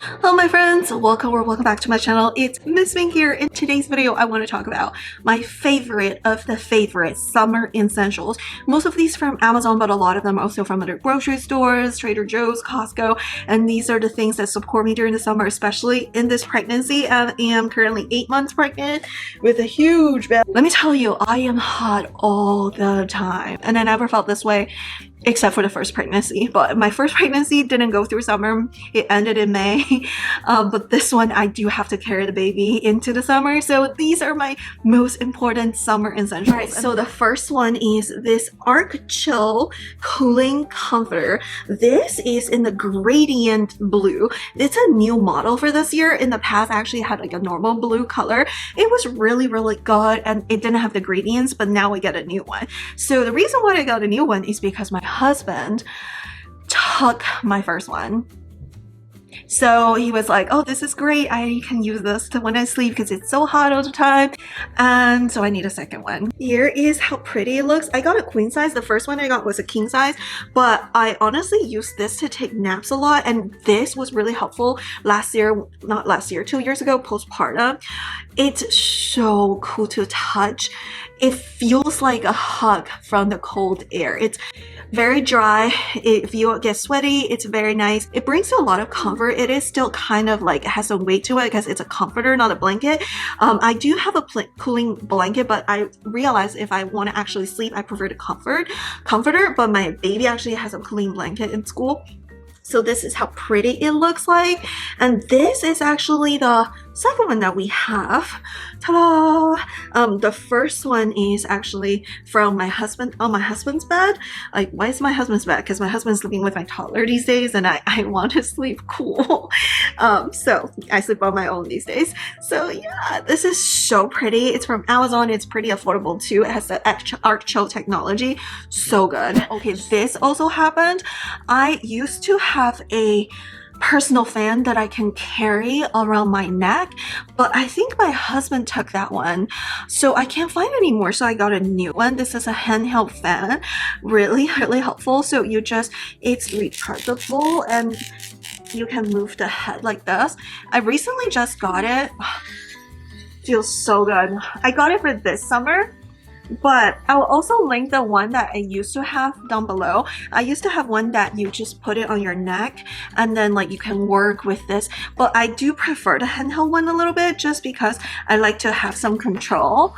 Hello my friends, welcome back to my channel. It's Miss Ming here. In today's video I want to talk about my favorite of the favorite summer essentials. Most of these from Amazon, but a lot of them also from other grocery stores, Trader Joe's, Costco, and these are the things that support me during the summer, especially in this pregnancy. I am currently 8 months pregnant with a huge belly. Let me tell you, I am hot all the time and I never felt this way except for the first pregnancy. But my first pregnancy didn't go through summer, it ended in May. But this one I do have to carry the baby into the summer, so these are my most important summer essentials. Alright, so the first one is this Arc Chill cooling comforter. This is in the gradient blue. It's a new model for this year. In the past I actually had like a normal blue color. It was really good and it didn't have the gradients, but now we get a new one. So the reason why I got a new one is because my husband took my first one. So he was like, oh, this is great, I can use this to when I sleep because it's so hot all the time, and so I need a second one. Here is how pretty it looks. I got a queen size. The first one I got was a king size, but I honestly used this to take naps a lot, and this was really helpful last year, not last year, 2 years ago, postpartum. It's so cool to touch. It feels like a hug from the cold air. It's very dry. If you get sweaty, it's very nice. It brings you a lot of comfort. It is still kind of like, it has some weight to it because it's a comforter, not a blanket. I do have a cooling blanket, but I realized if I want to actually sleep, I prefer the comforter, but my baby actually has a cooling blanket in school. So this is how pretty it looks like, and this is actually the second one that we have. Ta-da! The first one is actually from my husband, on my husband's bed. Like, why is my husband's bed? Because my husband's sleeping with my toddler these days and I want to sleep cool. So I sleep on my own these days. So yeah, this is so pretty. It's from Amazon. It's pretty affordable too. It has the Arc Chill technology. So good. Okay, this also happened. I used to have a personal fan that I can carry around my neck, but I think my husband took that one, so I can't find it anymore, so I got a new one. This is a handheld fan, really helpful. So you just, it's rechargeable and you can move the head like this. I recently just got it. Feels so good. I got it for this summer, but I'll also link the one that I used to have down below. I used to have one that you just put it on your neck and then like you can work with this, but I do prefer the handheld one a little bit just because I like to have some control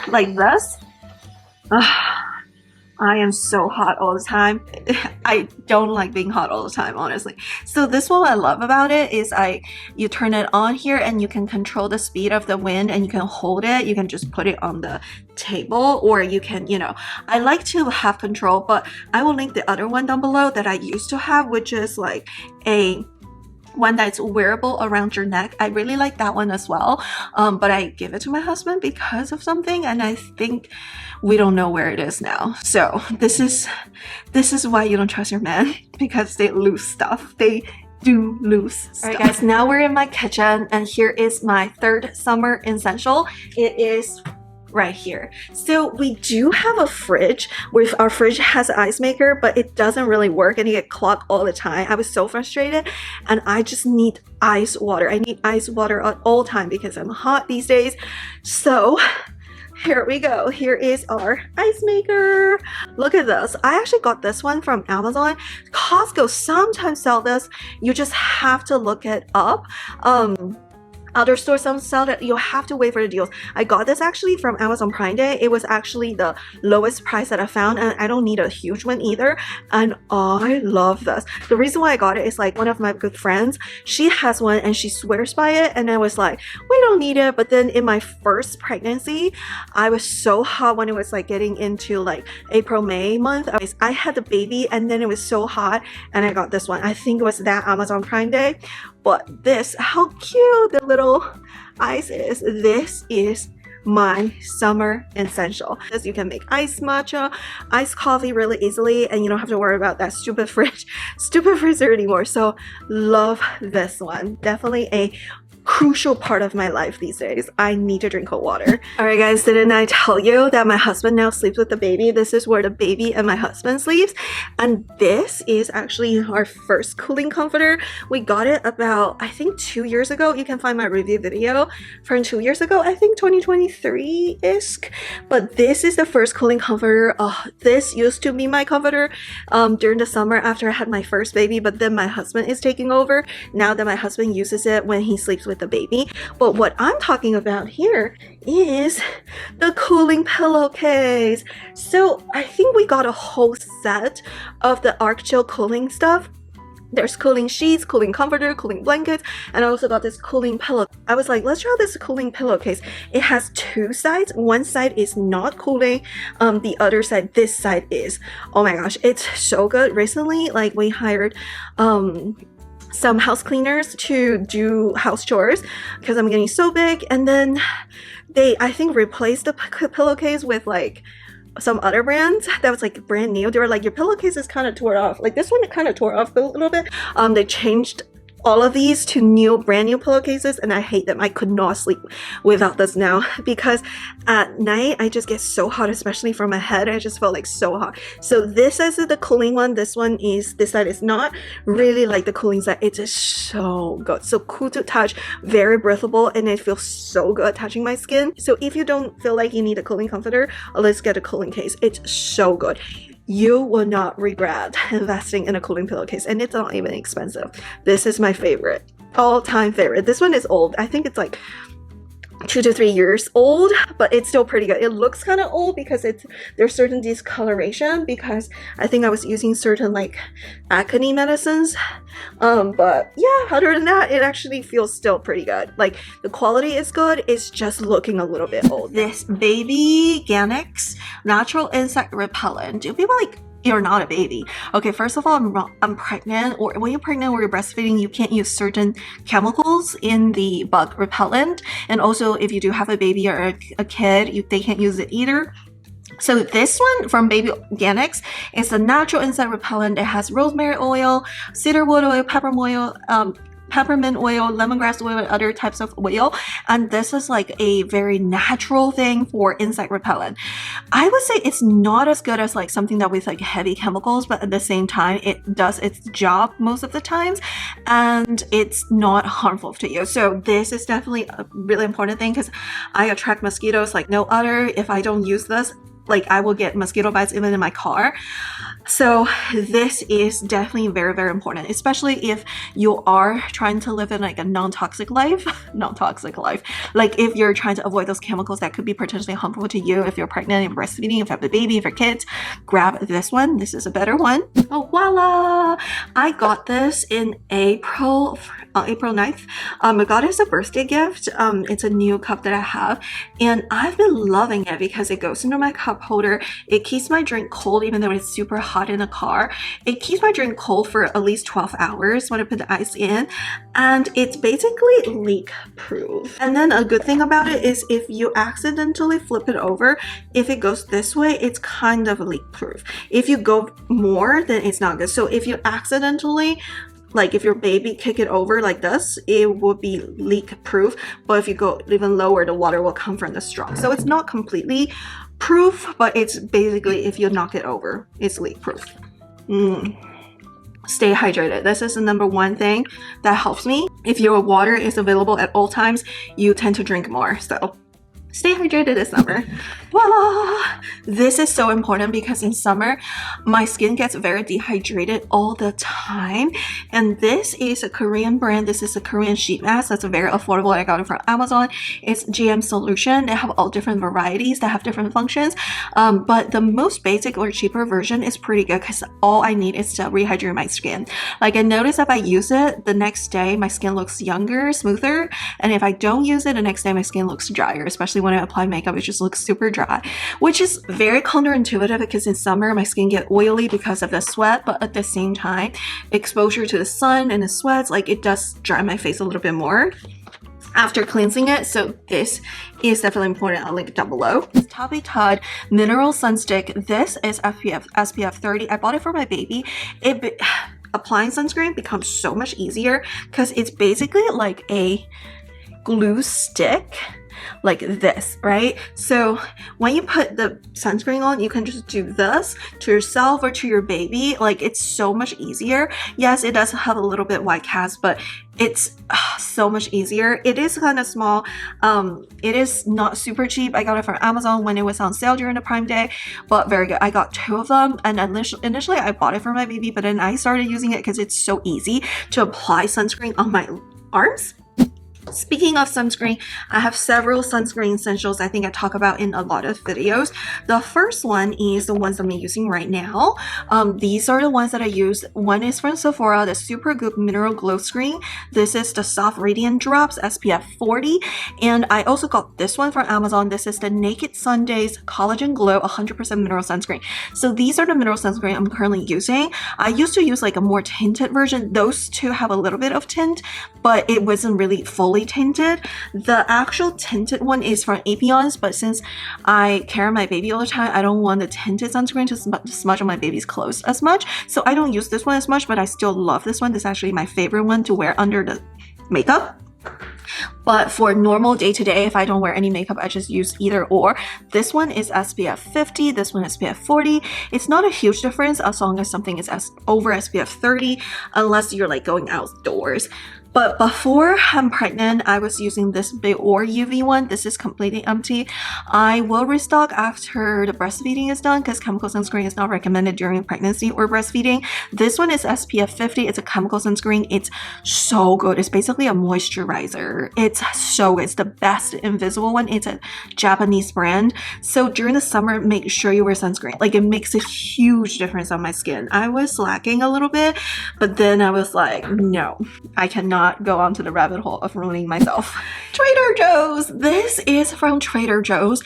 like this. I am so hot all the time. I don't like being hot all the time, honestly. So this one I love about it is you turn it on here and you can control the speed of the wind and you can hold it. You can just put it on the table, or you can, you know, I like to have control, but I will link the other one down below that I used to have, which is like a one that's wearable around your neck. I really like that one as well, but I give it to my husband because of something, and I think we don't know where it is now. So this is why you don't trust your man, because they lose stuff. They do lose stuff. Alright guys, now we're in my kitchen and here is my third summer essential. It is right here. So we do have a fridge. Our fridge has an ice maker, but it doesn't really work and it gets clogged all the time. I was so frustrated and I just need ice water. I need ice water at all time because I'm hot these days. So here we go. Here is our ice maker. Look at this. I actually got this one from Amazon. Costco sometimes sell this. You just have to look it up. Other stores some sell it. You have to wait for the deals. I got this actually from Amazon Prime Day. It was actually the lowest price that I found, and I don't need a huge one either, and I love this. The reason why I got it is like one of my good friends, she has one and she swears by it, and I was like, we don't need it. But then in my first pregnancy, I was so hot when it was like getting into like April, May month. I had the baby and then it was so hot and I got this one. I think it was that Amazon Prime Day. But this, how cute the little ice is. This is my summer essential. As you can make iced matcha, iced coffee really easily, and you don't have to worry about that stupid freezer anymore. So love this one. Definitely a crucial part of my life these days. I need to drink cold water. Alright guys, didn't I tell you that my husband now sleeps with the baby? This is where the baby and my husband sleeps. And this is actually our first cooling comforter. We got it about, I think 2 years ago. You can find my review video from 2 years ago, I think 2023-ish. But this is the first cooling comforter. This used to be my comforter during the summer after I had my first baby, but then my husband is taking over now that my husband uses it when he sleeps with the baby. But what I'm talking about here is the cooling pillowcase. So I think we got a whole set of the Arc Chill cooling stuff. There's cooling sheets, cooling comforter, cooling blankets, and I also got this cooling pillow. I was like, let's try this cooling pillowcase. It has two sides. One side is not cooling, the other side, this side is. Oh my gosh, it's so good. Recently, like, we hired some house cleaners to do house chores because I'm getting so big, and then they, I think, replaced the pillowcase with like some other brands that was like brand new. They were like, your pillowcase is kind of tore off. Like, this one kind of tore off a little bit. They changed all of these to brand new pillowcases, and I hate them. I could not sleep without this now because at night I just get so hot, especially from my head. I just felt like so hot. So this is the cooling one. This side is not really like the cooling side. It's just so good, so cool to touch, very breathable, and it feels so good touching my skin. So if you don't feel like you need a cooling comforter, let's get a cooling case. It's so good. You will not regret investing in a cooling pillowcase, and it's not even expensive. This is my favorite, all-time favorite. This one is old. I think it's like 2 to 3 years old, but it's still pretty good. It looks kind of old because there's certain discoloration because I think I was using certain like acne medicines. But yeah, other than that, it actually feels still pretty good. Like, the quality is good. It's just looking a little bit old. This Baby Organics Natural Insect Repellent. Do people like, you're not a baby? Okay, first of all, I'm pregnant, or when you're pregnant or you're breastfeeding, you can't use certain chemicals in the bug repellent. And also, if you do have a baby or a kid, they can't use it either. So this one from Baby Organics is a natural insect repellent. It has rosemary oil, cedarwood oil, peppermint oil, lemongrass oil, and other types of oil. And this is like a very natural thing for insect repellent. I would say it's not as good as like something that with like heavy chemicals, but at the same time, it does its job most of the times, and it's not harmful to you. So this is definitely a really important thing because I attract mosquitoes like no other. If I don't use this, like, I will get mosquito bites even in my car. So this is definitely very, very important, especially if you are trying to live in like a non-toxic life. Like, if you're trying to avoid those chemicals that could be potentially harmful to you, if you're pregnant, if you're breastfeeding, if you have a baby, if you're kids, grab this one. This is a better one. Oh, voila! I got this in April 9th. I got it as a birthday gift. It's a new cup that I have, and I've been loving it because it goes into my cup holder. It keeps my drink cold even though it's super hot in the car. It keeps my drink cold for at least 12 hours when I put the ice in, and it's basically leak proof. And then a good thing about it is if you accidentally flip it over, if it goes this way, it's kind of leak proof. If you go more, then it's not good. So if you accidentally, like, if your baby kick it over like this, it will be leak proof. But if you go even lower, the water will come from the straw. So it's not completely proof, but it's basically, if you knock it over, it's leak proof. Stay hydrated. This is the #1 thing that helps me. If your water is available at all times, you tend to drink more. So stay hydrated this summer. Voila! This is so important because in summer, my skin gets very dehydrated all the time. And this is a Korean brand. This is a Korean sheet mask that's very affordable. I got it from Amazon. It's GM Solution. They have all different varieties that have different functions. But the most basic or cheaper version is pretty good because all I need is to rehydrate my skin. Like, I notice if I use it, the next day my skin looks younger, smoother. And if I don't use it, the next day my skin looks drier, especially when I apply makeup. It just looks super dry, which is very counterintuitive because in summer my skin get oily because of the sweat, but at the same time, exposure to the sun and the sweats, like, it does dry my face a little bit more after cleansing it. So this is definitely important. I'll link it down below. Tabi Todd Mineral Sun Stick. This is SPF 30. I bought it for my baby. Applying sunscreen becomes so much easier because it's basically like glue stick like this, right? So when you put the sunscreen on, you can just do this to yourself or to your baby. Like, it's so much easier. Yes, it does have a little bit white cast, but it's so much easier. It is kind of small. It is not super cheap. I got it from Amazon when it was on sale during the Prime Day, but very good. I got 2 of them, and initially I bought it for my baby, but then I started using it because it's so easy to apply sunscreen on my arms. Speaking of sunscreen, I have several sunscreen essentials I think I talk about in a lot of videos. The first one is the ones I'm using right now. These are the ones that I use. One is from Sephora, the Super Good Mineral Glow Screen. This is the Soft Radiant Drops SPF 40. And I also got this one from Amazon. This is the Naked Sundays Collagen Glow 100% Mineral Sunscreen. So these are the mineral sunscreen I'm currently using. I used to use like a more tinted version. Those two have a little bit of tint, but it wasn't really fully tinted. The actual tinted one is from Apion's, but since I carry my baby all the time, I don't want the tinted sunscreen to smudge on my baby's clothes as much, so I don't use this one as much, but I still love this one. This is actually my favorite one to wear under the makeup. But for normal day-to-day, if I don't wear any makeup, I just use either or. This one is SPF 50, this one is SPF 40. It's not a huge difference as long as something is over SPF 30, unless you're like going outdoors. But before I'm pregnant, I was using this Biore UV one. This is completely empty. I will restock after the breastfeeding is done because chemical sunscreen is not recommended during pregnancy or breastfeeding. This one is SPF 50. It's a chemical sunscreen. It's so good. It's basically a moisturizer. It's so good. It's the best invisible one. It's a Japanese brand. So during the summer, make sure you wear sunscreen. Like, it makes a huge difference on my skin. I was slacking a little bit, but then I was like, no, I cannot go onto the rabbit hole of ruining myself. Trader Joe's. This is from Trader Joe's,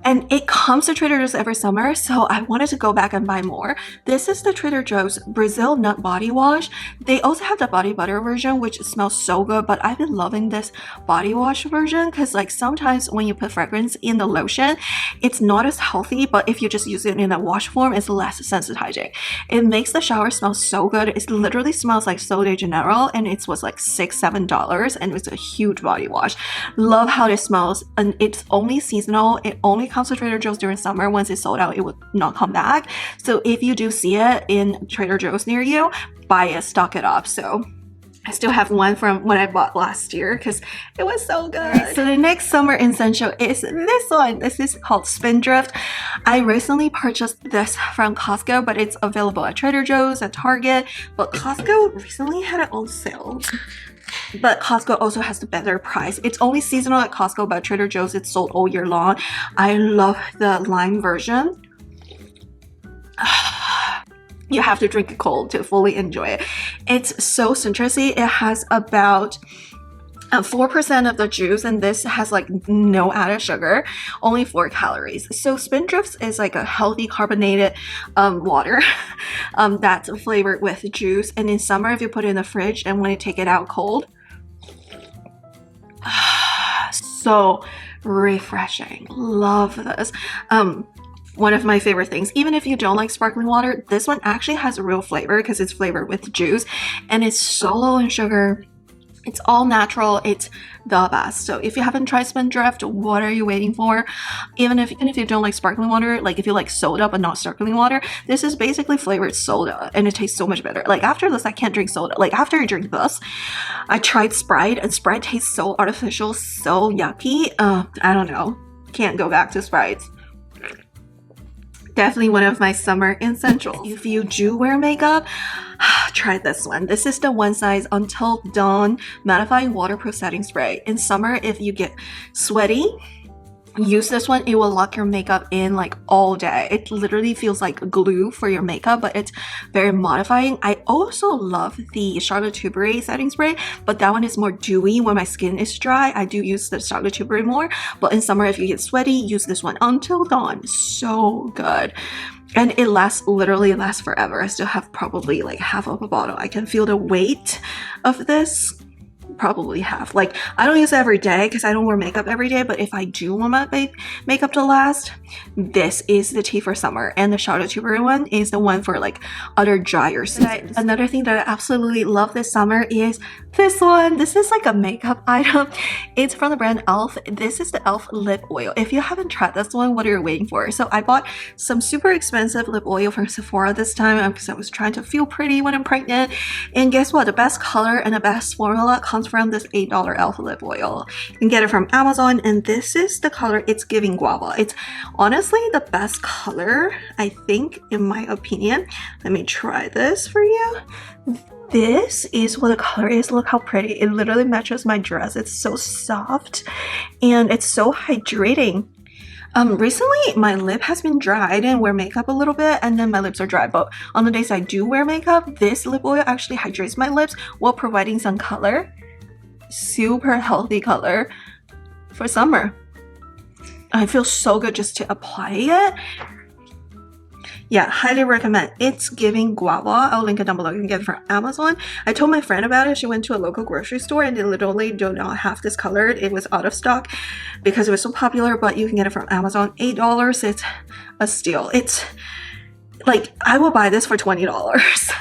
and it comes to Trader Joe's every summer, so I wanted to go back and buy more. This is the Trader Joe's Brazil Nut Body Wash. They also have the body butter version, which smells so good, but I've been loving this body wash version because like sometimes when you put fragrance in the lotion, it's not as healthy, but if you just use it in a wash form, it's less sensitizing. It makes the shower smell so good. It literally smells like Sol de Janeiro, and it was like $6-7, and it's a huge body wash. Love how it smells, and it's only seasonal. It only comes to Trader Joe's during summer. Once it's sold out, it would not come back. So if you do see it in Trader Joe's near you, buy it, stock it up. So I still have one from when I bought last year because it was so good. Right, so the next summer essential is this one. This is called Spindrift. I recently purchased this from Costco, but it's available at Trader Joe's, at Target, but Costco recently had it on sale. But Costco also has the better price. It's only seasonal at Costco, but Trader Joe's it's sold all year long. I love the lime version. You have to drink it cold to fully enjoy it. It's so citrusy. It has about 4% of the juice, and this has like no added sugar, only 4 calories. So Spindrift is like a healthy carbonated water that's flavored with juice, and in summer if you put it in the fridge and when you take it out cold, so refreshing. Love this. One of my favorite things. Even if you don't like sparkling water, this one actually has a real flavor because it's flavored with juice, and it's so low in sugar. It's all natural. It's the best. So if you haven't tried Spindrift, what are you waiting for? Even if you don't like sparkling water, like if you like soda but not sparkling water, this is basically flavored soda, and it tastes so much better. Like after this, I can't drink soda. Like after I drink this, I tried Sprite, and Sprite tastes so artificial, so yucky. I don't know. Can't go back to Sprite. Definitely one of my summer essentials. If you do wear makeup, try this one. This is the One Size Until Dawn Mattifying Waterproof Setting Spray. In summer, if you get sweaty, use this one. It will lock your makeup in like all day. It literally feels like glue for your makeup, but it's very modifying. I also love the Charlotte Tilbury setting spray, but that one is more dewy. When my skin is dry, I do use the Charlotte Tilbury more, but in summer if you get sweaty, use this one. Until Dawn. So good. And it literally lasts forever. I still have probably like half of a bottle. I can feel the weight of this. probably have. Like, I don't use it every day because I don't wear makeup every day, but if I do want my makeup to last, this is the tea for summer, and the Charlotte Tilbury one is the one for like other drier seasons. Another thing that I absolutely love this summer is this one. This is like a makeup item. It's from the brand Elf. This is the Elf lip oil. If you haven't tried this one, what are you waiting for? So I bought some super expensive lip oil from Sephora this time because I was trying to feel pretty when I'm pregnant. And guess what? The best color and the best formula comes from this $8 Elf lip oil. You can get it from Amazon, and this is the color. It's giving guava. It's honestly the best color, I think, in my opinion. Let me try this for you. This is what the color is. Look how pretty. It literally matches my dress. It's so soft and it's so hydrating. Recently my lip has been dry. I didn't wear makeup a little bit and then my lips are dry, but on the days I do wear makeup, this lip oil actually hydrates my lips while providing some color. Super healthy color for summer. I feel so good just to apply it. Yeah, highly recommend. It's giving guava. I'll link it down below. You can get it from Amazon. I told my friend about it. She went to a local grocery store and they literally do not have this color. It was out of stock because it was so popular, but you can get it from Amazon. $8. It's a steal. It's like, I will buy this for $20,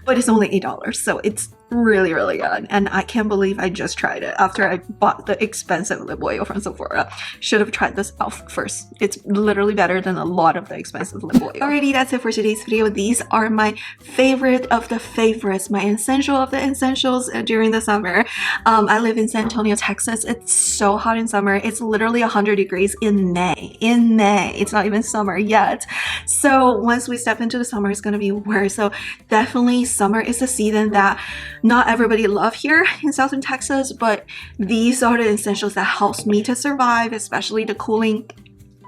but it's only $8. So it's really, really good. And I can't believe I just tried it after I bought the expensive lip oil from Sephora. Should have tried this Elf first. It's literally better than a lot of the expensive lip oil. Alrighty, that's it for today's video. These are my favorite of the favorites, my essential of the essentials during the summer. I live in San Antonio, Texas. It's so hot in summer. It's literally 100 degrees in May. In May. It's not even summer yet. So once we step into the summer, it's going to be worse. So definitely summer is the season that not everybody love here in Southern Texas, but these are the essentials that helps me to survive, especially the cooling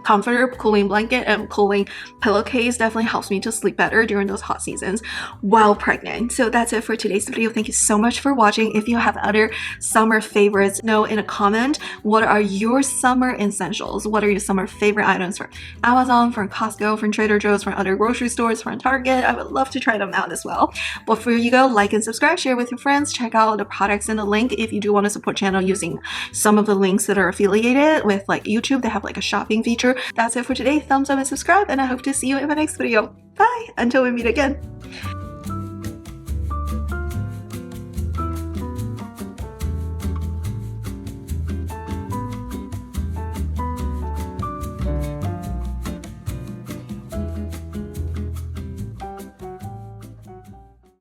comforter, cooling blanket, and cooling pillowcase definitely helps me to sleep better during those hot seasons while pregnant. So that's it for today's video. Thank you so much for watching. If you have other summer favorites, know in a comment what are your summer essentials. What are your summer favorite items from Amazon, from Costco, from Trader Joe's, from other grocery stores, from Target. I would love to try them out as well. Before you go, like and subscribe, share with your friends, check out the products in the link if you do want to support channel using some of the links that are affiliated with like YouTube. They have like a shopping feature. That's it for today. Thumbs up and subscribe, and I hope to see you in my next video. Bye until we meet again.